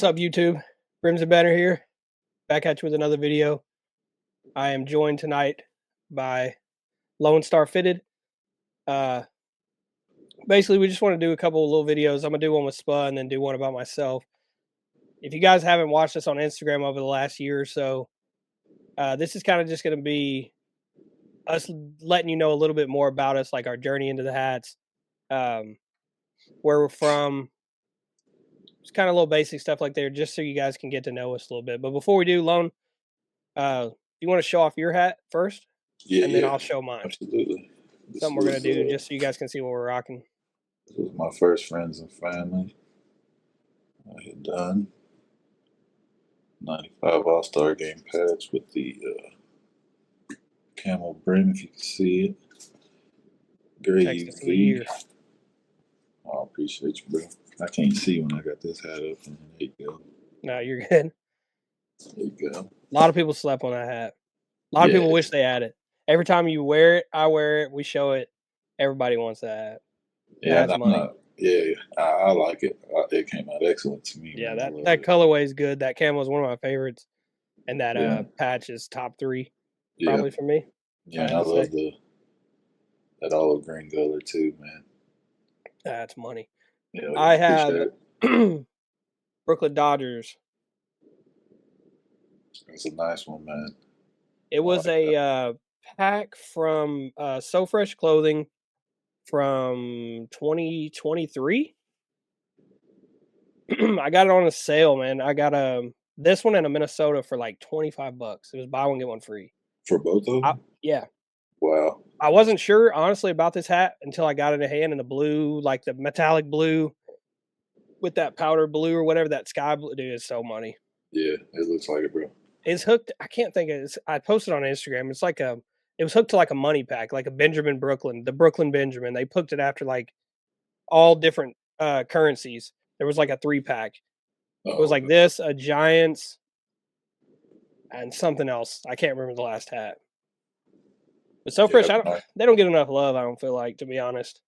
What's up, YouTube? Brims Banter here, back at you with another video. I am joined tonight by Lone Star Fitted. Basically, we just want to do a couple of little videos. I'm gonna do one with Spud and then do one about myself. If you guys haven't watched us on Instagram over the last year or so, this is kind of just gonna be us letting you know a little bit more about us, like our journey into the hats, where we're from. It's kind of little basic stuff like there, just so you guys can get to know us a little bit. But before we do, Lone, you want to show off your hat first? Yeah, and then I'll show mine. Absolutely. Something we're gonna do just so you guys can see what we're rocking. This was my first friends and family. I had done 95 All-Star Game patch with the camel brim, if you can see it. Great UV. I appreciate you, bro. I can't see when I got this hat up. There you go. No, you're good. There you go. A lot of people slept on that hat. A lot of people wish they had it. Every time you wear it, I wear it, we show it. Everybody wants that hat. Yeah, I like it. It came out excellent to me. Yeah, that colorway is good. That camo is one of my favorites, and that patch is top 3, probably for me. Yeah, I love that olive green color too, man. That's money. Yeah, I have Brooklyn Dodgers. It's a nice one, man. It was a pack from So Fresh Clothing from 2023. I got it on a sale, man. I got this one in a Minnesota for like $25. It was buy one get one free for both of them. Yeah. Wow. I wasn't sure honestly about this hat until I got it in hand in the blue, like the metallic blue with that powder blue or whatever, that sky blue. Dude, it's so money. Yeah, it looks like it, bro. It's hooked. I can't think of it. I posted on Instagram. It's like it was hooked to like a money pack, like a Benjamin Brooklyn, the Brooklyn Benjamin. They hooked it after like all different currencies. There was like a 3-pack. It was like this, a Giants, and something else. I can't remember the last hat. But So Fresh, they don't get enough love, I don't feel like, to be honest.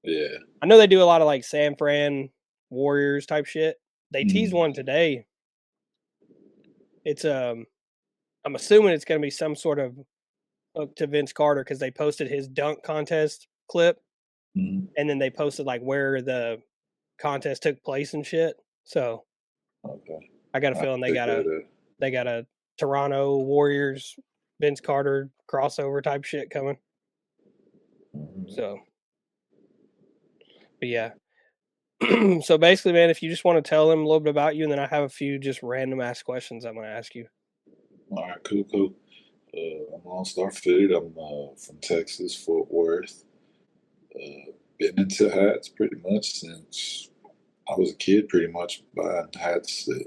Yeah. I know they do a lot of like San Fran Warriors type shit. They teased one today. It's I'm assuming it's gonna be some sort of hook to Vince Carter because they posted his dunk contest clip, and then they posted like where the contest took place and shit. So, I got a feeling they got a Toronto Warriors Vince Carter crossover type shit coming. So, but yeah. So basically, man, if you just want to tell them a little bit about you, and then I have a few just random ass questions I'm going to ask you. All right, cool. I'm Lone Star Fitted. I'm from Texas, Fort Worth. Been into hats pretty much since I was a kid, pretty much buying hats that,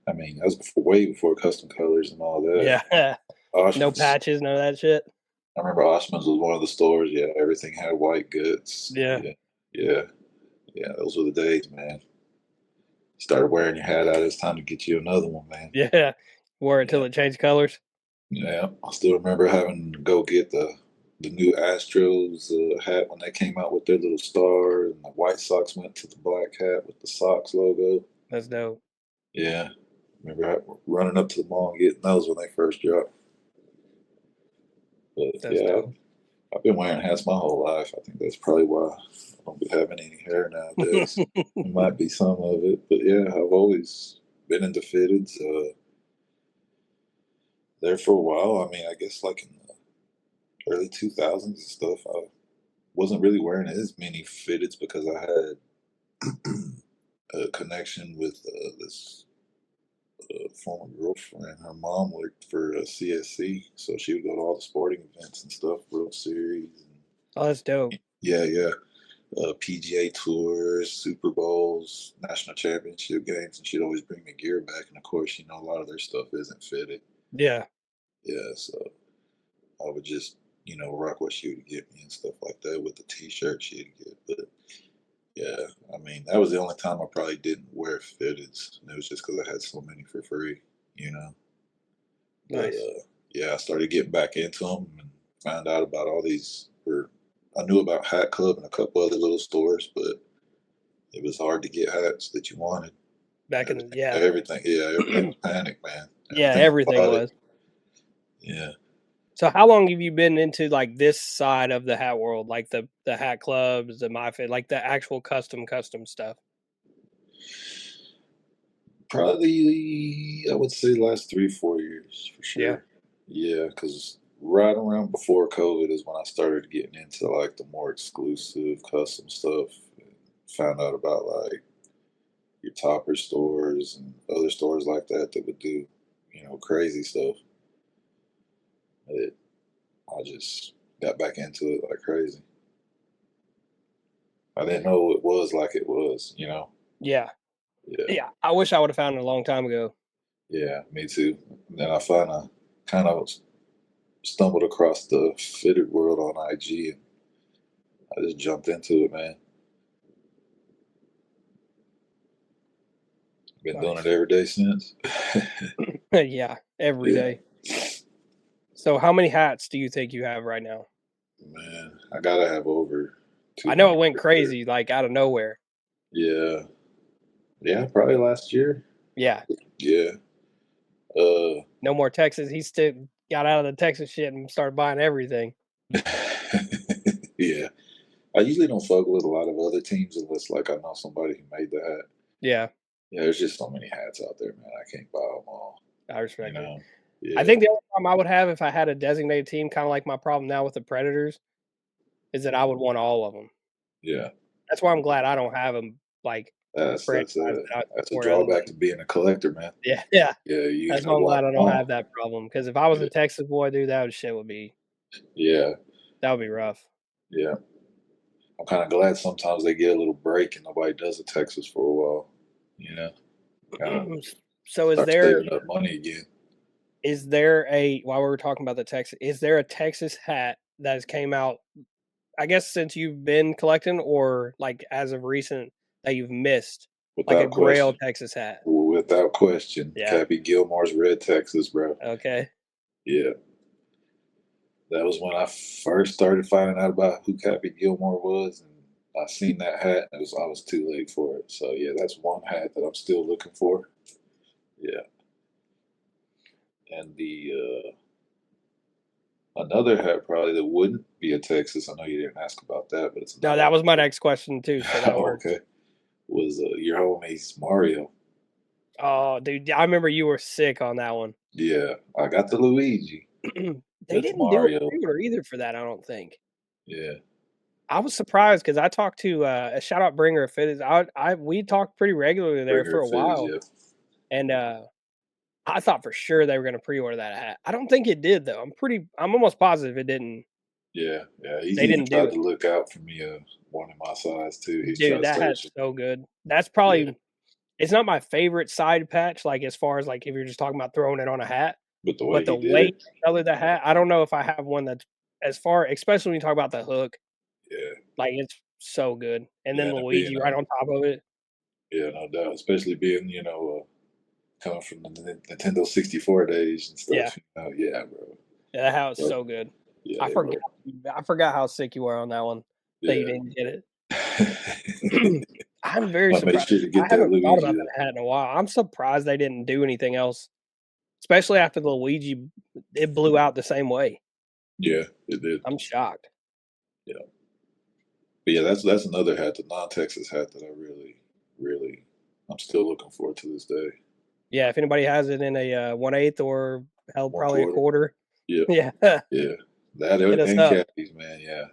I mean, that was way before custom colors and all that. Yeah. No patches, none of that shit. I remember Oshman's was one of the stores. Yeah, everything had white goods. Yeah, those were the days, man. Started wearing your hat out. It's time to get you another one, man. Yeah, wore it till it changed colors. Yeah, I still remember having to go get the new Astros hat when they came out with their little star, and the White Sox went to the black hat with the Sox logo. That's dope. Yeah, remember running up to the mall and getting those when they first dropped. But that's dope. I've been wearing hats my whole life. I think that's probably why I don't be having any hair nowadays. It might be some of it, but yeah, I've always been into fitteds. There for a while. I mean, I guess like in the early 2000s and stuff, I wasn't really wearing as many fitteds because I had a connection with this former girlfriend. Her mom worked for CSC, so she would go to all the sporting events and stuff, World Series. Oh, that's dope. Yeah. PGA tours, Super Bowls, national championship games, and she'd always bring me gear back. And of course, a lot of their stuff isn't fitted. Yeah. So I would just, rock what she would get me and stuff like that with the T-shirt she'd get. But yeah, I mean, that was the only time I probably didn't wear fitteds. And it was just because I had so many for free, Nice. But I started getting back into them and found out about all these. I knew about Hat Club and a couple other little stores, but it was hard to get hats that you wanted. back in the yeah. Everything, yeah, everything was panic, man. Yeah, Everything everything about it. was. Yeah. So how long have you been into, like, this side of the hat world? Like, the hat clubs, the MyFit, like, the actual custom stuff? Probably, I would say last 3, 4 years for Yeah. sure. Yeah, because right around before COVID is when I started getting into like the more exclusive custom stuff. Found out about like your topper stores and other stores like that that would do, crazy stuff. It, I just got back into it like crazy. I didn't know it was like it was. Yeah. Yeah, Yeah, I wish I would've found it a long time ago. yeah, me too. Then I kind of stumbled across the fitted world on IG, and I just jumped into it, man. Been doing it Nice. every day since. Yeah, every Yeah, day. So how many hats do you think you have right now? man, I gotta have over I know it 200 went for sure. crazy, like, out of nowhere. Yeah, yeah, probably last year. Yeah, Yeah, uh, no more Texas. He still got out of the Texas shit and started buying everything. yeah. I usually don't fuck with a lot of other teams unless like I know somebody who made the hat. Yeah, Yeah, there's just so many hats out there, man. I can't buy them all. I You respect it. know. I Yeah, think the only problem I would have if I had a designated team, kinda like my problem now with the Predators, is that I would want all of them. yeah. That's why I'm glad I don't have them, like, That's that's franchise a that I that's a support other drawback than to being a collector, man. yeah, yeah. Yeah, you That's gotta why I'm want glad I them don't have all. that problem. Because if I was a Yeah, Texas boy, dude, that shit would be yeah, that would be rough. yeah. I'm kind of glad sometimes they get a little break and nobody does it Texas for a while. You know, kind of So start saving up money again. is there a while we were talking about the Texas, is there a Texas hat that has came out, I guess, since you've been collecting or, like, as of recent that you've missed? Like a Without GRAIL question. Texas hat? Without question. Yeah, Cappy Gilmore's Red Texas, bro. okay. Yeah. That was when I first started finding out about who Cappy Gilmore was, and I seen that hat, and I was too late for it. So yeah, that's one hat that I'm still looking for. Yeah, and the another hat probably that wouldn't be a Texas. I know you didn't ask about that, but it's No, another that was my one. next question too, so that works. Okay, was your homie's Mario. Oh, dude, I remember you were sick on that one. Yeah, I got the Luigi. They That's didn't do a Mario. pre-order either for that, I don't think. Yeah, I was surprised because I talked to, a shout out Bringer of Fitness. I we talked pretty regularly there Bringer for a Fitties. while, Yep. and, I thought for sure they were gonna pre-order that hat. I don't think it did though. I'm almost positive it didn't. Yeah, yeah. He's They even didn't do tried it. to look out for me, one in my size too. He's Dude, tried that hat's searching. so good. That's Yeah, probably it's not my favorite side patch, like, as far as, like, if you're just talking about throwing it on a hat, but the way but he the did way it, he colored the hat, I don't know if I have one that's as far, especially when you talk about the hook, yeah, like, it's so good, and yeah, then and it being Luigi right on top of it. yeah, no doubt, especially being coming from the Nintendo 64 days and Yeah. stuff. Yeah, bro. Yeah, that hat was But so good. yeah, I they forgot were. I forgot how sick you were on that one, that you Yeah. didn't get it. I'm very I made surprised. sure to I get that haven't thought Luigi about though. that hat in a while. I'm surprised they didn't do anything else, especially after the Luigi it blew out the same way. Yeah, it did. I'm shocked. Yeah, but yeah, that's another hat, the non-Texas hat that I really, really, I'm still looking for to this day. Yeah, if anybody has it in a, 1/8 or hell, One probably a quarter. quarter. Yeah, Yeah, yeah. That hit us and up. khakis, man. Yeah.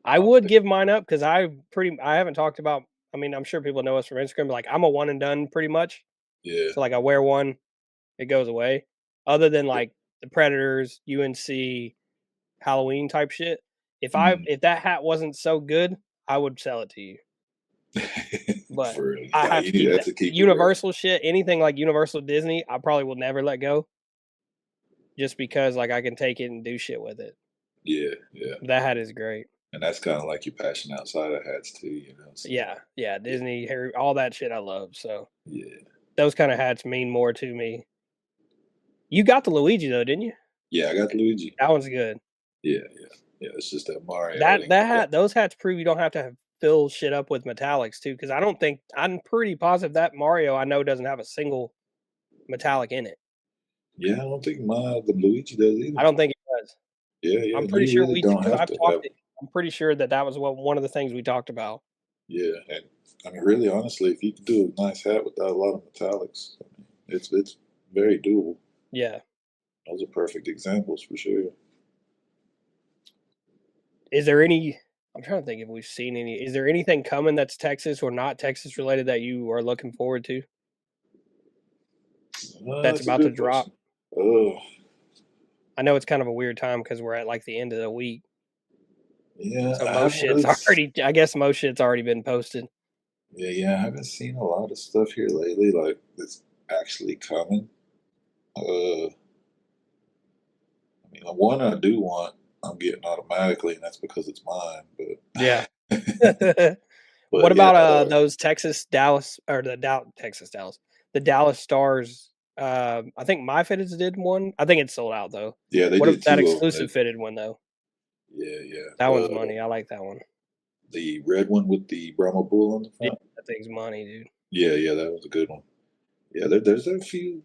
I would give mine up because I haven't talked about, I mean, I'm sure people know us from Instagram, but, like, I'm a one and done pretty much. Yeah. So, like, I wear one, it goes away. Other than, like, the Predators, UNC, Halloween type shit. Mm. If that hat wasn't so good, I would sell it to you. But For real. I Nah, have to you need keep that that to keep it real. Universal shit, anything like Universal Disney, I probably will never let go just because, like, I can take it and do shit with it. Yeah, yeah. That hat is great. And that's kind of like your passion outside of hats too. So Yeah, yeah, yeah, Disney, Harry, all that shit I love, so yeah, those kinda hats mean more to me. You got the Luigi though, didn't you? yeah. I got Luigi. That one's good. Yeah, yeah, yeah. It's just that Mario. I That didn't that get that. hat those hats prove you don't have to have fill shit up with metallics too, because I'm pretty positive that Mario I know doesn't have a single metallic in it. Yeah, I don't think the Luigi does I either. don't think it does. Yeah, yeah, I'm and pretty you sure really we don't because have I've to talked have. it. I'm pretty sure that was one of the things we talked about. Yeah, and I mean, really, honestly, if you could do a nice hat without a lot of metallics, I mean, it's very doable. Yeah. Those are perfect examples for sure. Is there any? I'm trying to think if we've seen any. Is there anything coming that's Texas or not Texas related that you are looking forward to? That's That's a about to good drop. question. Oh, I know it's kind of a weird time because we're at like the end of the week, yeah, so I most haven't shit's really. already. I guess most shit's already been posted. Yeah, yeah, I haven't seen a lot of stuff here lately, like that's actually coming. I mean, the one I do want, I'm getting automatically, and that's because it's mine. Yeah. But, What but yeah, about the those Texas Dallas or the Texas Dallas the Dallas Stars? I think My Fitteds did one. I think it's sold out though. yeah, they What if did that two of them. exclusive fitted one though? Yeah, yeah. That one's money. I like that one. The red one with the Brahma bull on the Yeah, front. that thing's money, dude. Yeah, yeah, that was a good one. Yeah, there's a few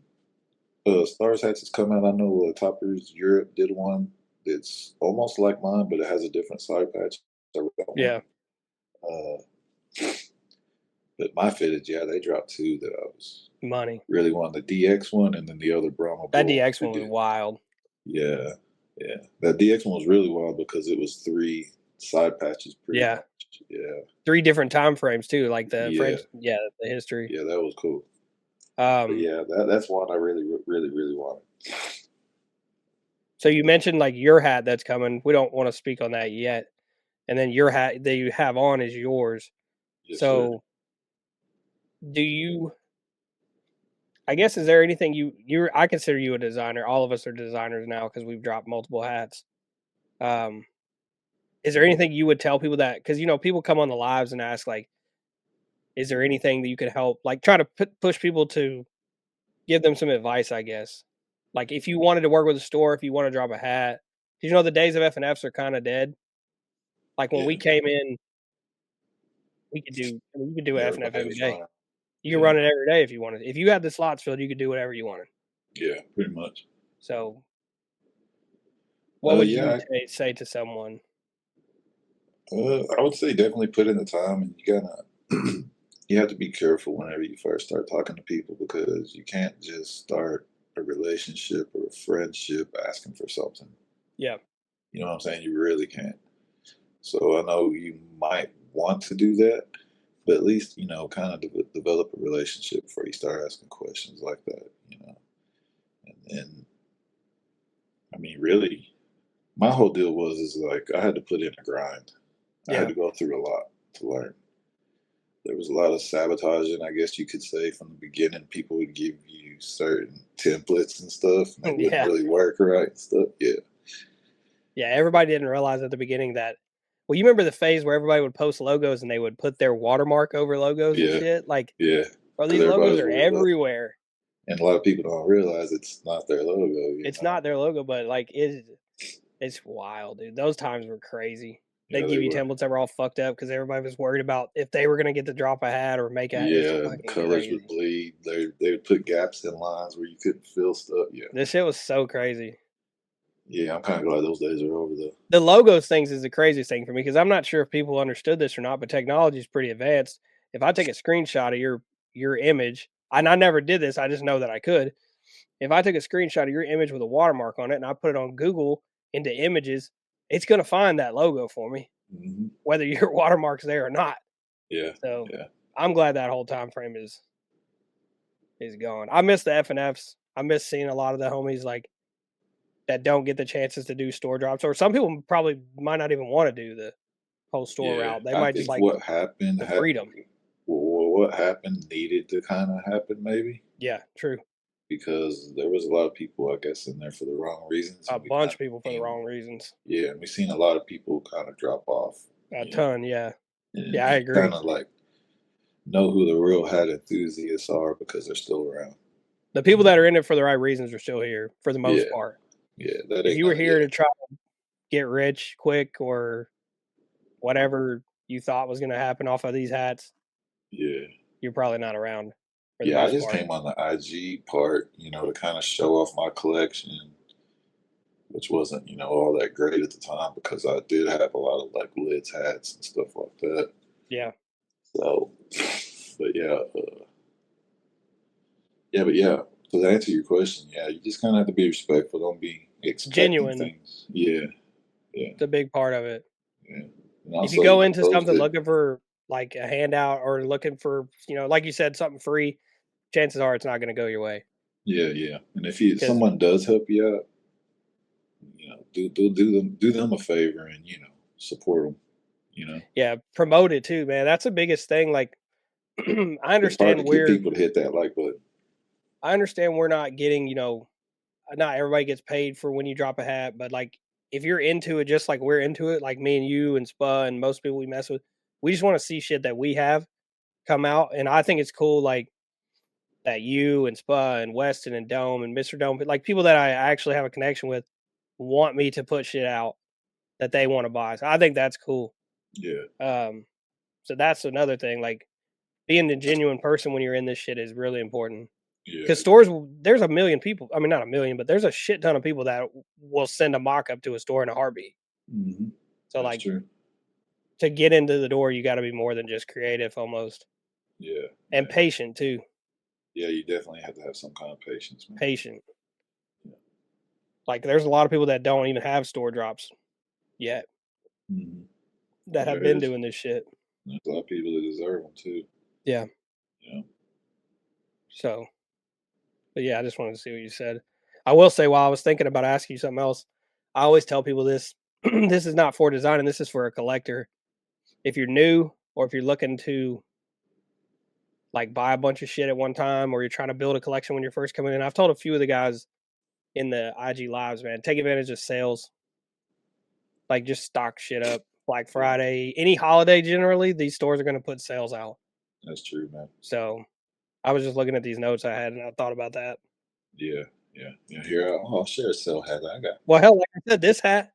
Stars hats that's come out. I know Toppers Europe did one that's almost like mine, but it has a different side patch. I really got one. Yeah, Uh, but my fitted, yeah, they dropped two that I was money. really wanting, the DX one and then the other Brahma That bull. DX They one was did. wild. Yeah, yeah. That DX one was really wild because it was three side patches pretty Yeah, much. Yeah, 3 different time frames too, like the yeah, French. Yeah, the history. yeah. That was cool. But Um, yeah, that's one I really, really, really wanted. so you mentioned like your hat that's coming. We don't want to speak on that yet. And then your hat that you have on is yours. Yes, sir. So do you? I guess is there anything you're? I consider you a designer. All of us are designers now because we've dropped multiple hats. Um, is there anything you would tell people that because people come on the lives and ask like, is there anything that you could help like try to push people to give them some advice? I guess like if you wanted to work with a store, if you want to drop a hat, 'cause, the days of FNFs are kind of dead. Like when Yeah, we came in, we could do I mean, you could do an FNF everybody every was day. running. You could Yeah, run it every day if you wanted. If you had the slots filled, you could do whatever you wanted. yeah, pretty much. So, what would you Yeah, say to someone? I would say definitely put in the time, and you gotta you have to be careful whenever you first start talking to people because you can't just start a relationship or a friendship asking for something. Yeah, You know what I'm saying? You really can't. So I know you might want to do that, but at least kind of develop a relationship before you start asking questions like that. And then I mean, really, my whole deal was is like I had to put in a grind. I had yeah, to go through a lot to learn. There was a lot of sabotaging, I guess you could say, from the beginning. People would give you certain templates and stuff, and they wouldn't yeah, really work right and stuff. Yeah, yeah. Everybody didn't realize at the beginning that. Well, you remember the phase where everybody would post logos and they would put their watermark over logos and yeah, shit. Like, yeah. bro, Because these everybody logos was are worried about, everywhere. and a lot of people don't realize it's not their logo. It's not their logo, but like it's wild, dude. Those times were crazy. Yeah, They'd they give you were. templates that were all fucked up because everybody was worried about if they were gonna get to drop a hat or make a hat. It's Yeah, and the fucking colors would crazy. bleed. They would put gaps in lines where you couldn't fill stuff. Yeah, This shit was so crazy. yeah. I'm kind of glad those days are over though. The logos things is the craziest thing for me because I'm not sure if people understood this or not, but technology is pretty advanced. If I take a screenshot of your image, and I never did this, I just know that I could. If I took a screenshot of your image with a watermark on it and I put it on Google into images, it's gonna find that logo for me, Hmm. whether your watermark's there or not. Yeah, So yeah, I'm glad that whole time frame is gone. I miss the FNFs. I miss seeing a lot of the homies like that don't get the chances to do store drops, or some people probably might not even want to do the whole store yeah. route. They I might just think like what happened the freedom. what happened needed to kind of happen maybe Yeah, true. because there was a lot of people I guess in there for the wrong reasons, A and we bunch kind of of people for the seen, wrong reasons. yeah, and we seen a lot of people kind of drop off. A You know, ton, yeah. and Yeah, I you kind agree. of like know who the real hat enthusiasts are because they're still around. The people You that know? are in it for the right reasons are still here for the most Yeah, part. yeah, that If ain't you were not, here yeah, to try to get rich quick or whatever, you thought was gonna happen off of these hats, Yeah. you're probably not around for the Yeah, I most just part. came on the IG part, to kinda show off my collection, which wasn't, all that great at the time because I did have a lot of, like, lids hats and stuff like that. Yeah, So, but yeah. So to answer your question, yeah, you just kinda have to be respectful, don't be expecting genuine, things. Yeah, yeah, it's a big part of it. yeah. And If you also, go into those something that looking for, like, a handout or looking for, like you said, something free, chances are it's not gonna go your way. yeah, yeah. And if Because someone does help you out, do them a favor and, support them, you know? yeah, promote it too, man, that's the biggest thing, like, I It's hard to understand get we're people to hit that like button. I understand we're not getting, not everybody gets paid for when you drop a hat, but, like, if you're into it just like we're into it, like me and you and Spa and most people we mess with, we just wanna see shit that we have come out, and I think it's cool, like, that you and Spa and Weston and Dome and Mr. Dome, like, people that I actually have a connection with want me to put shit out that they wanna buy, so I think that's cool. Yeah, Um, so that's another thing, like, being a genuine person when you're in this shit is really important. yeah, 'Cause stores there's a million people, I mean, not a million, but there's a shit ton of people that will send a mock-up to a store in a heartbeat. mhm. So, That's like, true. to get into the door, you gotta be more than just creative almost, Yeah, and yeah. patient too, Yeah, you definitely have to have some kind of patience, man. patient. Yeah. Like, there's a lot of people that don't even have store drops yet Mhm. that have There been is. doing this shit. There's a lot of people that deserve them too, Yeah, you know? so but yeah, I just wanted to see what you said. I will say while I was thinking about asking you something else, I always tell people this, this is not for design and this is for a collector. If you're new or if you're looking to like buy a bunch of shit at one time or you're trying to build a collection when you're first coming in. I've told a few of the guys in the IG lives, man, take advantage of sales. Like just stock shit up. Black Yeah, Friday, any holiday generally, these stores are going to put sales out. that's true, man. So I was just looking at these notes I had and I thought about that. Yeah, yeah, yeah. Here, I'll share a sell hat I got. Well, hell, like I said, this hat,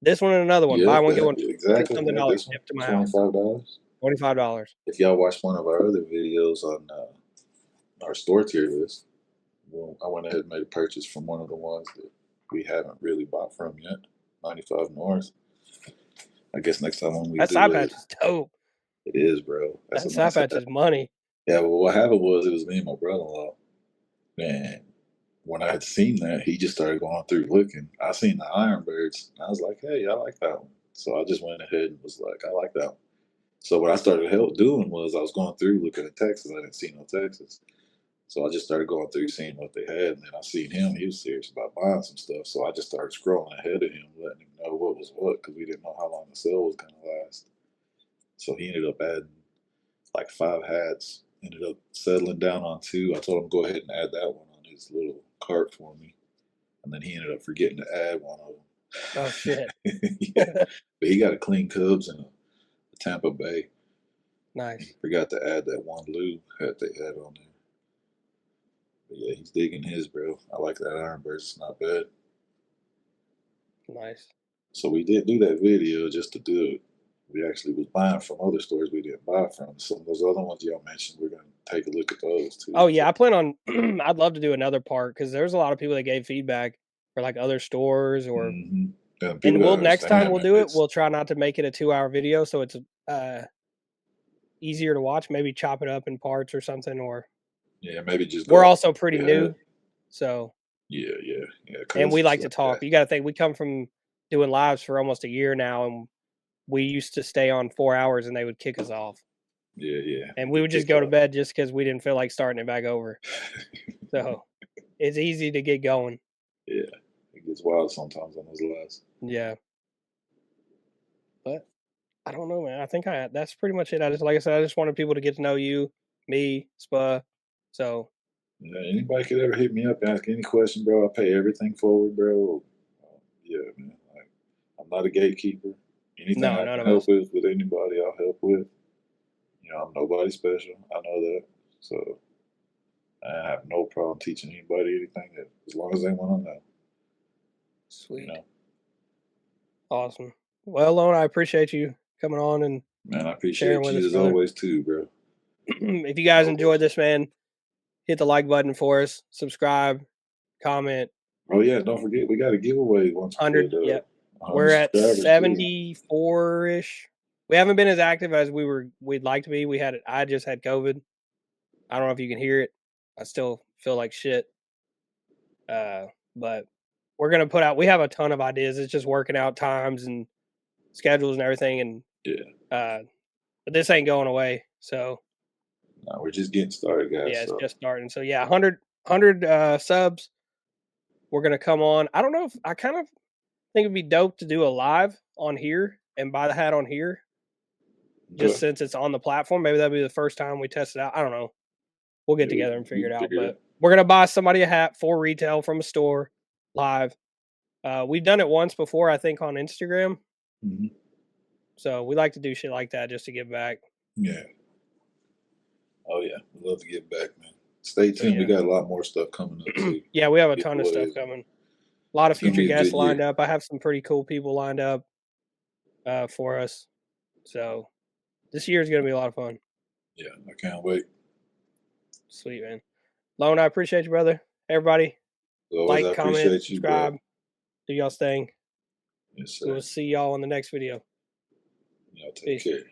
this one and another one, buy Yep, one, get that one, 20 exactly. something Yeah, dollars this one, shipped to my house. $25. $25. If y'all watched one of our other videos on our store tier list, well, I went ahead and made a purchase from one of the ones that we haven't really bought from yet, 95 North. I guess next time when we That side do it, patch is dope. it is, bro. That's That a side nice patch hat. is money. Yeah, but what happened was it was me and my brother-in-law, and when I had seen that, he just started going through looking. I seen the Ironbirds, and I was like, "Hey, I like that one." So I just went ahead and was like, "I like that one." So what I started doing was I was going through looking at Texas. I didn't see no Texas, so I just started going through seeing what they had, and then I seen him. He was serious about buying some stuff, so I just started scrolling ahead of him, letting him know what was what, because we didn't know how long the sale was gonna last. So he ended up adding like 5 hats. Ended up settling down on 2. I told him go ahead and add that one on his little cart for me, and then he ended up forgetting to add one of Oh shit. them. Yeah, but he got a clean Cubs and a Tampa Bay. And he Nice. forgot to add that one blue hat they had on there. But yeah, he's digging his, bro. I like that Ironbirds. It's not bad. Nice. So we did do that video just to do it. We actually was buying from other stores we didn't buy from. Some of those other ones y'all mentioned, we're gonna take a look at those too. Oh, So, yeah, I plan on I'd love to do another part because there's a lot of people that gave feedback for, like, other stores or and people and gotta we'll next time understand, we'll man. do it, It's we'll try not to make it a 2-hour video so it's, uh, easier to watch, maybe chop it up in parts or something, or yeah, maybe just we're go off also pretty the head. new, so Yeah, yeah, yeah. and we Cause like to talk. You gotta think, we come from doing lives for almost a year now, and we used to stay on 4 hours and they would kick us off, yeah, yeah. and You we get would just kicked go to off. bed just because we didn't feel like starting it back over, so it's easy to get going. Yeah, it gets wild sometimes on those lives. Yeah, but I don't know, man. I think that's pretty much it. I just like I said, I just wanted people to get to know you, me, Spa. So Yeah, anybody could ever hit me up, ask any question, bro. I pay everything forward, bro. Yeah, man. Like, I'm not a gatekeeper. Anything no, I none can of help us. with anybody, I'll help with. I'm nobody special. I know that. So I have no problem teaching anybody anything that, as long as they want to know. You Sweet. know. Awesome. Well, Lone, I appreciate you coming on and Man, I sharing appreciate with you us, as brother. always too, bro. If you guys enjoyed Always. this, man, hit the like button for us, subscribe, comment. Oh yeah, don't forget we got a giveaway once we get 100, yep. 100 We're at subscribers too. 74-ish. We haven't been as active as we'd like to be. I just had COVID. I don't know if you can hear it. I still feel like shit. But we're gonna put out. We have a ton of ideas. It's just working out times and schedules and everything. And Yeah. but this ain't going away. So No, we're just getting started, guys. yeah, it's So just starting. So yeah, 100 subs. We're gonna come on. I don't know if I kind of think it'd be dope to do a live on here and buy the hat on here, just okay. since it's on the platform. Maybe that'll be the first time we test it out. I don't know. We'll get Yeah, together and we figure it can out. figure it But out. we're gonna buy somebody a hat for retail from a store live. We've done it once before, I think, on Instagram. Mhm. So we like to do shit like that just to give back. Yeah. Oh yeah, we love to get back, man. Stay So tuned. We yeah, got a lot more stuff coming up too. yeah, we have a ton of stuff Giveaways. coming. A lot of It's gonna future be a guests good lined year. up. I have some pretty cool people lined up for us. So this year is gonna be a lot of fun. Yeah, I can't wait. Sweet, man. Lone, I appreciate you, brother. Everybody, As always, I like, comment, appreciate you, bro. subscribe, do y'all's thing. Yes, We sir. will see y'all in the next video. Y'all take Peace. care.